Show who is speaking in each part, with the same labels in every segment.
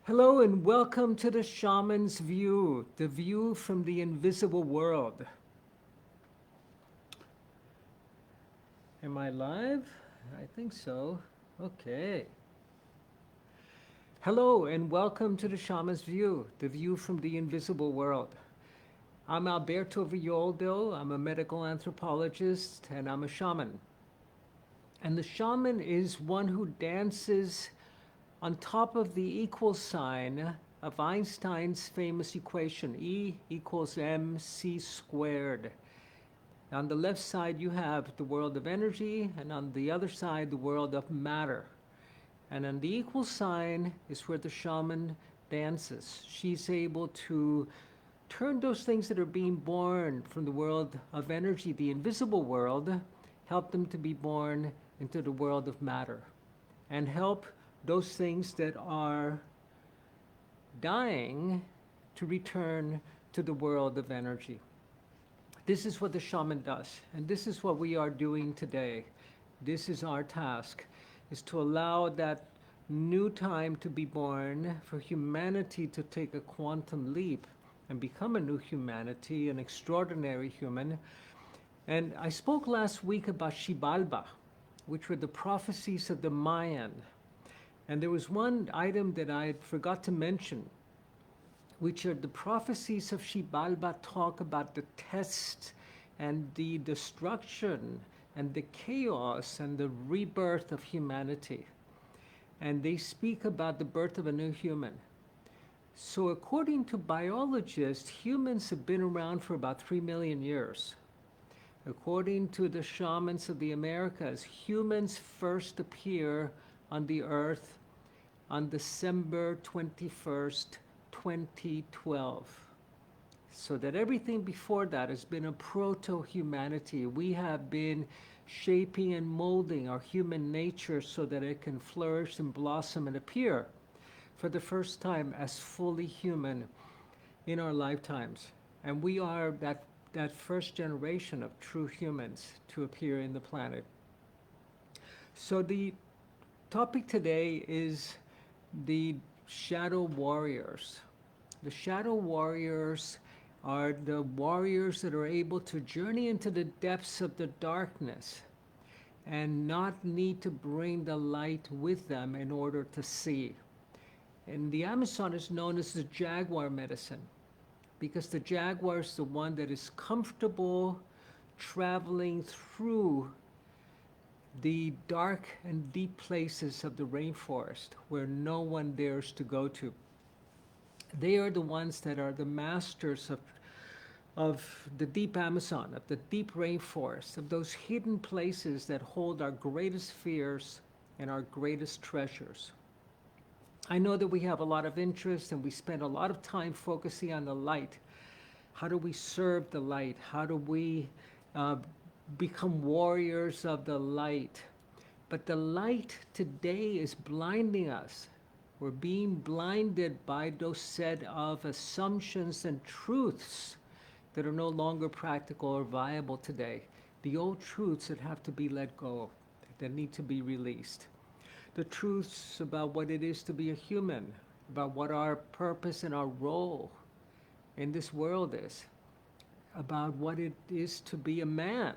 Speaker 1: Hello and welcome to the Shaman's View, the view from the invisible world. Am I live? I think so. Okay. Hello and welcome to the Shaman's View, the view from the invisible world. I'm Alberto Villoldo. I'm a medical anthropologist and I'm a shaman. And the shaman is one who dances on top of the equal sign of Einstein's famous equation, E equals mc squared. On the left side, you have the world of energy, and on the other side, the world of matter. And on the equal sign is where the shaman dances. She's able to turn those things that are being born from the world of energy, the invisible world, help them to be born into the world of matter, and help those things that are dying to return to the world of energy. This is what the shaman does, and this is what we are doing today. This is our task, is to allow that new time to be born, for humanity to take a quantum leap and become a new humanity, an extraordinary human. And I spoke last week about Xibalba, which were the prophecies of the Mayan. And there was one item that I forgot to mention, which are the prophecies of Xibalba talk about the test and the destruction and the chaos and the rebirth of humanity. And they speak about the birth of a new human. So according to biologists, humans have been around for about 3 million years. According to the shamans of the Americas, humans first appear on the earth on December 21st, 2012. So that everything before that has been a proto-humanity. We have been shaping and molding our human nature so that it can flourish and blossom and appear for the first time as fully human in our lifetimes. And we are that first generation of true humans to appear in the planet. So the topic today is the shadow warriors. The shadow warriors are the warriors that are able to journey into the depths of the darkness and not need to bring the light with them in order to see. And the Amazon is known as the jaguar medicine, because the jaguar is the one that is comfortable traveling through the dark and deep places of the rainforest where no one dares to go to. They are the ones that are the masters of the deep Amazon, of the deep rainforest, of those hidden places that hold our greatest fears and our greatest treasures. I know that we have a lot of interest and we spend a lot of time focusing on the light. How do we serve the light? How do we become warriors of the light? But the light today is blinding us. We're being blinded by those set of assumptions and truths that are no longer practical or viable today. The old truths that have to be let go, that need to be released. The truths about what it is to be a human, about what our purpose and our role in this world is, about what it is to be a man,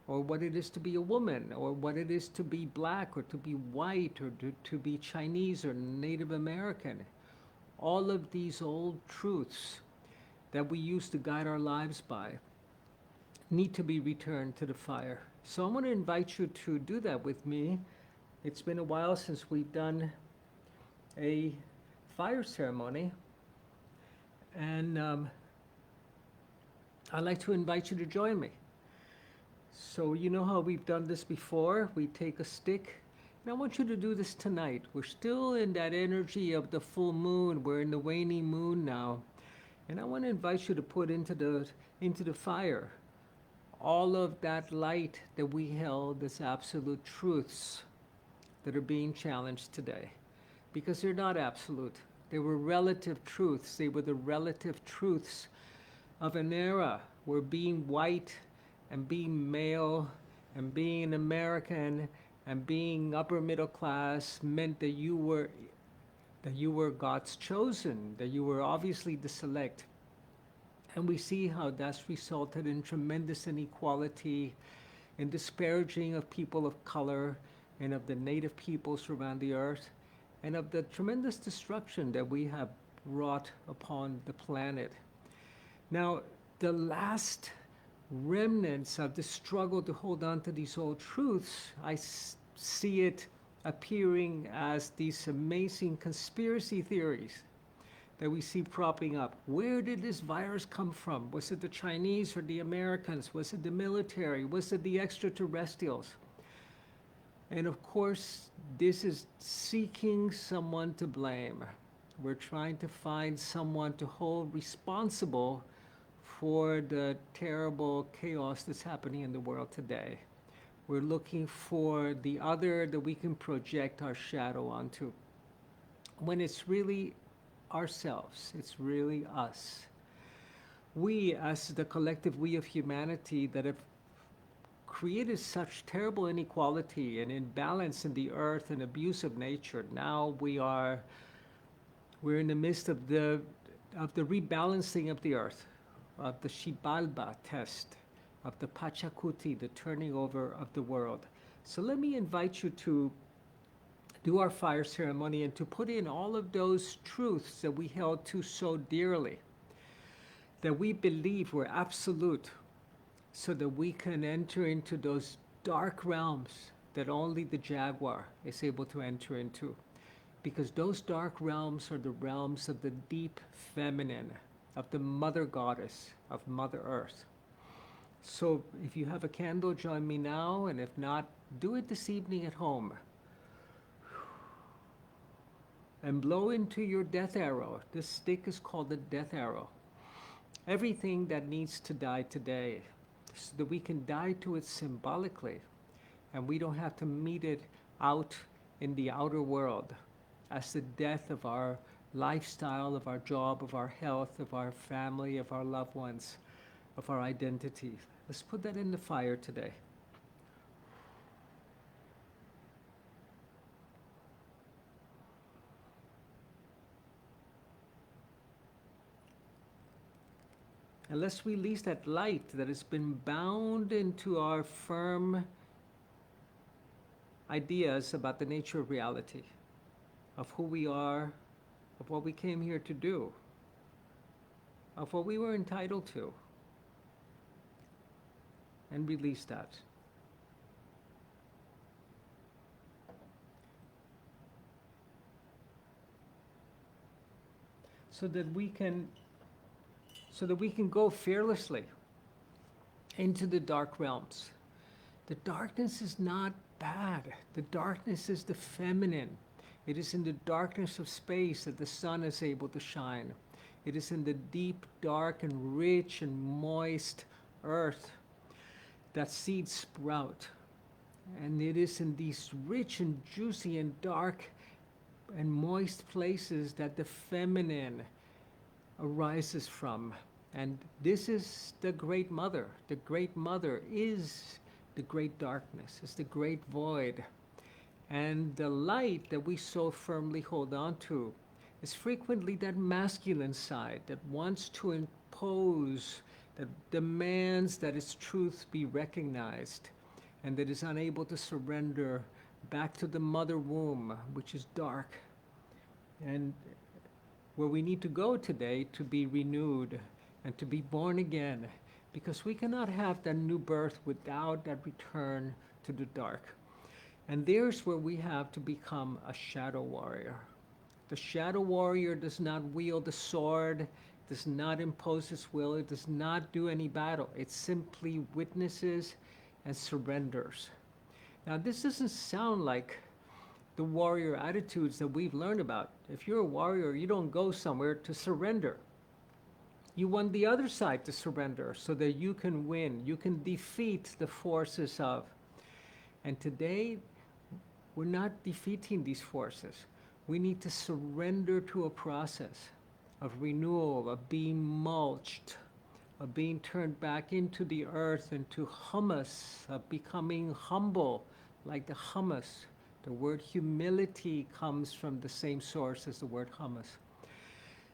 Speaker 1: or what it is to be a woman, or what it is to be black, or to be white, or to be Chinese or Native American. All of these old truths that we used to guide our lives by need to be returned to the fire. So I want to invite you to do that with me. It's been a while since we've done a fire ceremony, and I'd like to invite you to join me. So you know how we've done this before. We take a stick, and I want you to do this tonight. We're still in that energy of the full moon. We're in the waning moon now. And I want to invite you to put into the fire all of that light that we held as absolute truths that are being challenged today. Because they're not absolute. They were relative truths. They were the relative truths of an era where being white and being male and being an American and being upper middle class meant that you were that you were God's chosen, that you were obviously the select. And we see how that's resulted in tremendous inequality, in disparaging of people of color and of the native peoples around the earth, and of the tremendous destruction that we have wrought upon the planet. Now, the last remnants of the struggle to hold on to these old truths, I see it appearing as these amazing conspiracy theories that we see propping up. Where did this virus come from? Was it the Chinese or the Americans? Was it the military? Was it the extraterrestrials? And of course, this is seeking someone to blame. We're trying to find someone to hold responsible for the terrible chaos that's happening in the world today. We're looking for the other that we can project our shadow onto, when it's really ourselves, it's really us. We, as the collective we of humanity that have created such terrible inequality and imbalance in the earth and abuse of nature, now we're in the midst of the rebalancing of the earth, of the Xibalba test, of the Pachacuti, the turning over of the world. So let me invite you to do our fire ceremony and to put in all of those truths that we held to so dearly, that we believe were absolute, so that we can enter into those dark realms that only the jaguar is able to enter into. Because those dark realms are the realms of the deep feminine, of the mother goddess, of Mother Earth. So if you have a candle, join me now, and if not, do it this evening at home. And blow into your death arrow. This stick is called the death arrow. Everything that needs to die today, so that we can die to it symbolically, and we don't have to meet it out in the outer world as the death of our lifestyle, of our job, of our health, of our family, of our loved ones, of our identity. Let's put that in the fire today. And let's release that light that has been bound into our firm ideas about the nature of reality, of who we are, of what we came here to do, of what we were entitled to, and release that. So that we can go fearlessly into the dark realms. The darkness is not bad. The darkness is the feminine. It is in the darkness of space that the sun is able to shine. It is in the deep, dark, and rich and moist earth that seeds sprout. And it is in these rich and juicy and dark and moist places that the feminine arises from. And this is the Great Mother. The Great Mother is the great darkness, is the great void. And the light that we so firmly hold on to is frequently that masculine side that wants to impose, that demands that its truth be recognized, and that is unable to surrender back to the mother womb, which is dark, and where we need to go today to be renewed and to be born again, because we cannot have that new birth without that return to the dark. And there's where we have to become a shadow warrior. The shadow warrior does not wield the sword, does not impose its will, it does not do any battle. It simply witnesses and surrenders. Now, this doesn't sound like the warrior attitudes that we've learned about. If you're a warrior, you don't go somewhere to surrender. You want the other side to surrender so that you can win. You can defeat the forces of. And today, we're not defeating these forces. We need to surrender to a process of renewal, of being mulched, of being turned back into the earth, into humus, of becoming humble like the hummus, The word humility comes from the same source as the word hummus.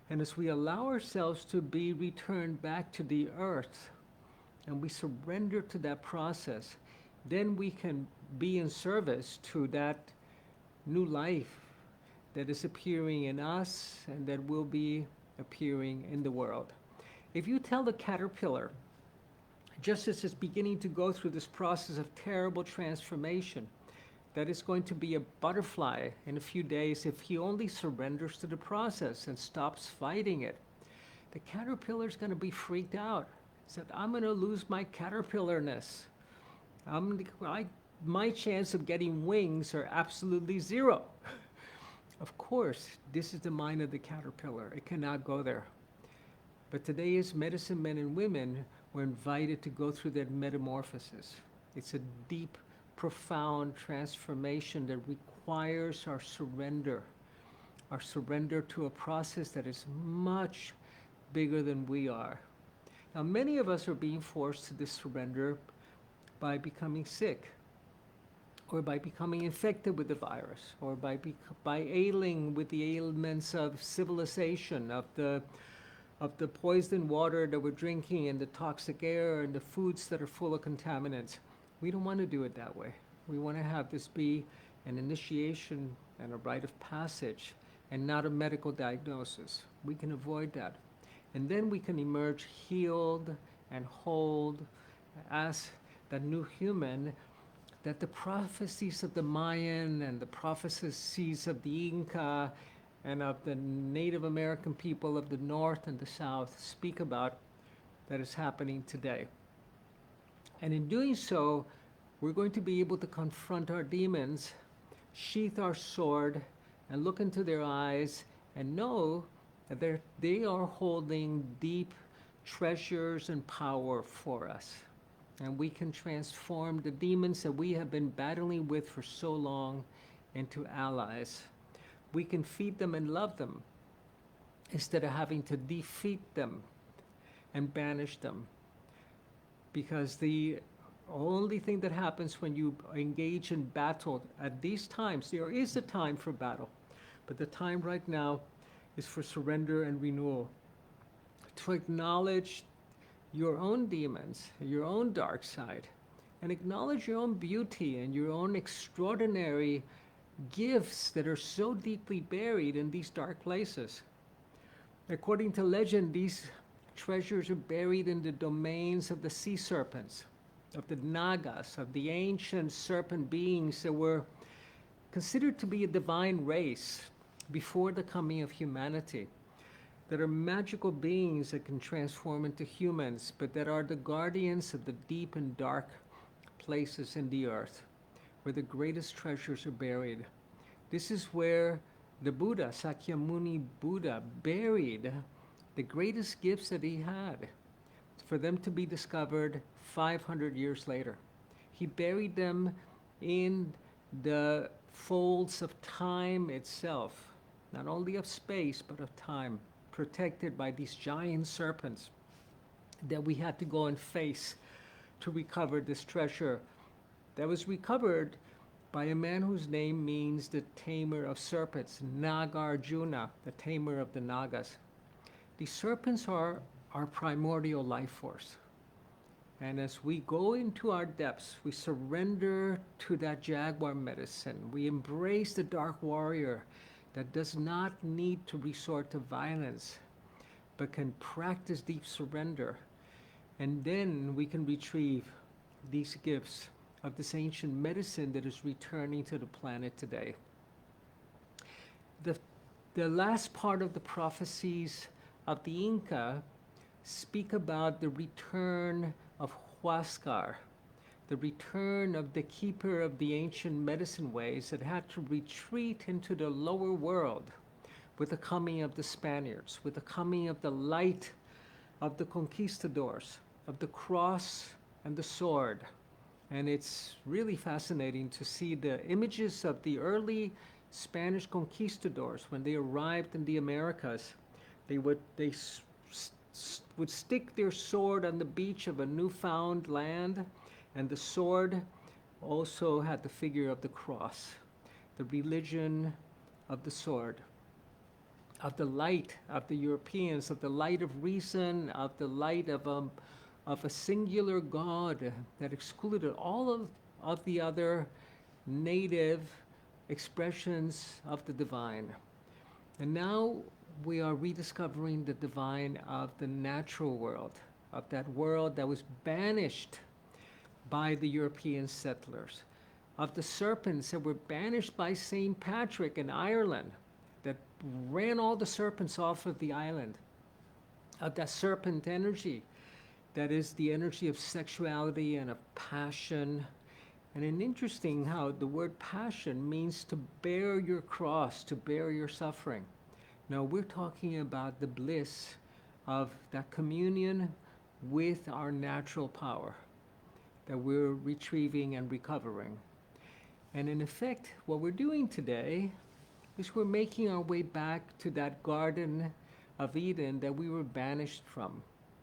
Speaker 1: And as we allow ourselves to be returned back to the earth, and we surrender to that process, then we can be in service to that new life that is appearing in us and that will be appearing in the world. If you tell the caterpillar, just as it's beginning to go through this process of terrible transformation, that it's going to be a butterfly in a few days if he only surrenders to the process and stops fighting it, the caterpillar's going to be freaked out. He said, I'm going to lose my caterpillarness. My chance of getting wings are absolutely zero. Of course, this is the mind of the caterpillar. It cannot go there. But today, as medicine men and women, we're invited to go through that metamorphosis. It's a deep, profound transformation that requires our surrender to a process that is much bigger than we are. Now, many of us are being forced to this surrender by becoming sick, or by becoming infected with the virus, or by ailing with the ailments of civilization, of the poisoned water that we're drinking, and the toxic air, and the foods that are full of contaminants. We don't want to do it that way. We want to have this be an initiation and a rite of passage, and not a medical diagnosis. We can avoid that. And then we can emerge healed and whole as the new human that the prophecies of the Mayan and the prophecies of the Inka and of the Native American people of the North and the South speak about, that is happening today. And in doing so, we're going to be able to confront our demons, sheath our sword, and look into their eyes and know that they are holding deep treasures and power for us. And we can transform the demons that we have been battling with for so long into allies. We can feed them and love them instead of having to defeat them and banish them. Because the only thing that happens when you engage in battle at these times, there is a time for battle, but the time right now is for surrender and renewal. To acknowledge your own demons, your own dark side, and acknowledge your own beauty and your own extraordinary gifts that are so deeply buried in these dark places. According to legend, these treasures are buried in the domains of the sea serpents, of the Nagas, of the ancient serpent beings that were considered to be a divine race before the coming of humanity, that are magical beings that can transform into humans, but that are the guardians of the deep and dark places in the earth, where the greatest treasures are buried. This is where the Buddha, Sakyamuni Buddha, buried the greatest gifts that he had, for them to be discovered 500 years later. He buried them in the folds of time itself, not only of space, but of time, protected by these giant serpents that we had to go and face to recover this treasure that was recovered by a man whose name means the tamer of serpents, Nagarjuna, the tamer of the Nagas. These serpents are our primordial life force. And as we go into our depths, we surrender to that jaguar medicine. We embrace the dark warrior that does not need to resort to violence, but can practice deep surrender. And then we can retrieve these gifts of this ancient medicine that is returning to the planet today. The last part of the prophecies of the Inka speak about the return of Huascar, the return of the keeper of the ancient medicine ways that had to retreat into the lower world with the coming of the Spaniards, with the coming of the light of the conquistadors, of the cross and the sword. And it's really fascinating to see the images of the early Spanish conquistadors when they arrived in the Americas. They would stick their sword on the beach of a newfound land, and the sword also had the figure of the cross. the religion of the sword, of the light of the Europeans, of the light of reason, of the light of a singular God that excluded all of the other native expressions of the divine. And now we are rediscovering the divine of the natural world, of that world that was banished by the European settlers, of the serpents that were banished by St. Patrick in Ireland, that ran all the serpents off of the island, of that serpent energy that is the energy of sexuality and of passion. And it's interesting how the word passion means to bear your cross, to bear your suffering. Now we're talking about the bliss of that communion with our natural power that we're retrieving and recovering. And in effect, what we're doing today is we're making our way back to that Garden of Eden that we were banished from,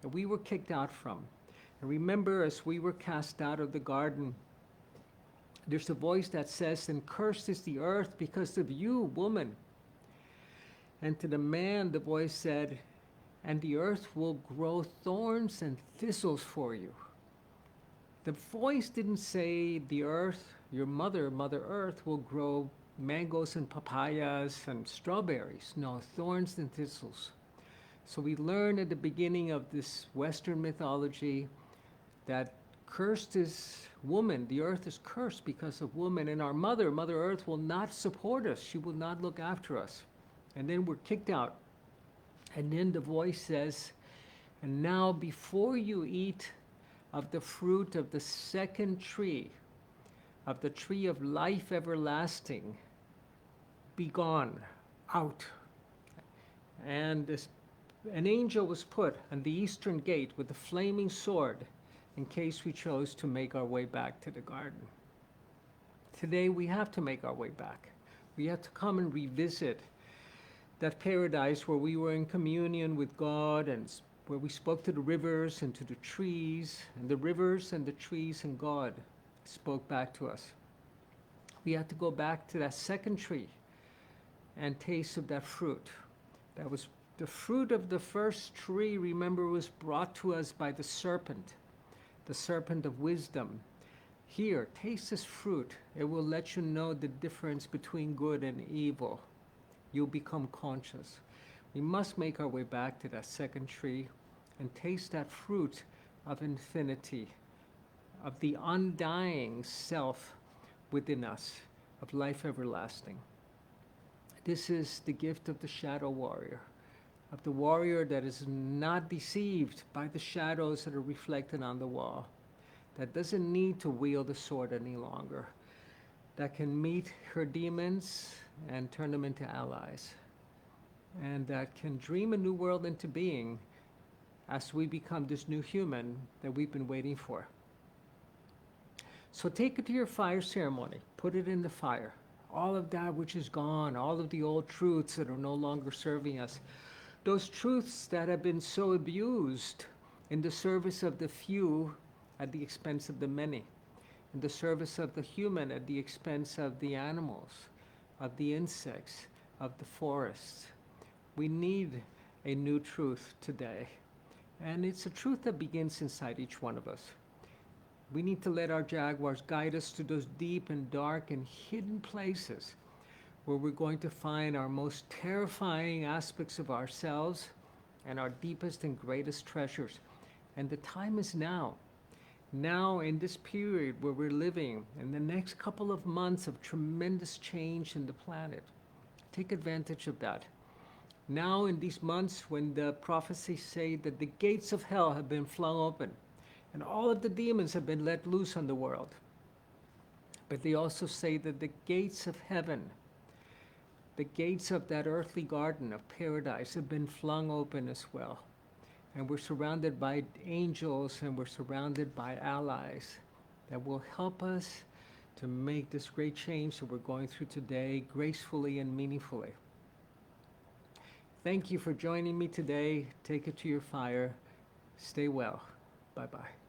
Speaker 1: that we were kicked out from. And remember, as we were cast out of the garden, there's a voice that says, "And cursed is the earth because of you, woman." And to the man, the voice said, "And the earth will grow thorns and thistles for you." The voice didn't say the earth, your mother, Mother Earth, will grow mangoes and papayas and strawberries. No, thorns and thistles. So we learn at the beginning of this Western mythology that cursed is woman. The earth is cursed because of woman. And our mother, Mother Earth, will not support us. She will not look after us. And then we're kicked out. And then the voice says, "And now before you eat of the fruit of the second tree, of the tree of life everlasting, be gone, out." And an angel was put on the eastern gate with a flaming sword in case we chose to make our way back to the garden. Today we have to make our way back. We have to come and revisit that paradise where we were in communion with God and where we spoke to the rivers and to the trees, and the rivers and the trees and God spoke back to us. We have to go back to that second tree and taste of that fruit. That was the fruit of the first tree, remember, was brought to us by the serpent of wisdom. Here, taste this fruit. It will let you know the difference between good and evil. You'll become conscious. We must make our way back to that second tree and taste that fruit of infinity, of the undying self within us, of life everlasting. This is the gift of the shadow warrior, of the warrior that is not deceived by the shadows that are reflected on the wall, that doesn't need to wield a sword any longer, that can meet her demons and turn them into allies, and that can dream a new world into being as we become this new human that we've been waiting for. So take it to your fire ceremony, put it in the fire. All of that which is gone, all of the old truths that are no longer serving us, those truths that have been so abused in the service of the few at the expense of the many, in the service of the human at the expense of the animals, of the insects, of the forests. We need a new truth today. And it's a truth that begins inside each one of us. We need to let our jaguars guide us to those deep and dark and hidden places where we're going to find our most terrifying aspects of ourselves and our deepest and greatest treasures. And the time is now. Now, in this period where we're living, in the next couple of months of tremendous change in the planet, take advantage of that. Now, in these months when the prophecies say that the gates of hell have been flung open and all of the demons have been let loose on the world, but they also say that the gates of heaven, the gates of that earthly garden of paradise, have been flung open as well. And we're surrounded by angels and we're surrounded by allies that will help us to make this great change that we're going through today gracefully and meaningfully. Thank you for joining me today. Take it to your fire. Stay well. Bye-bye.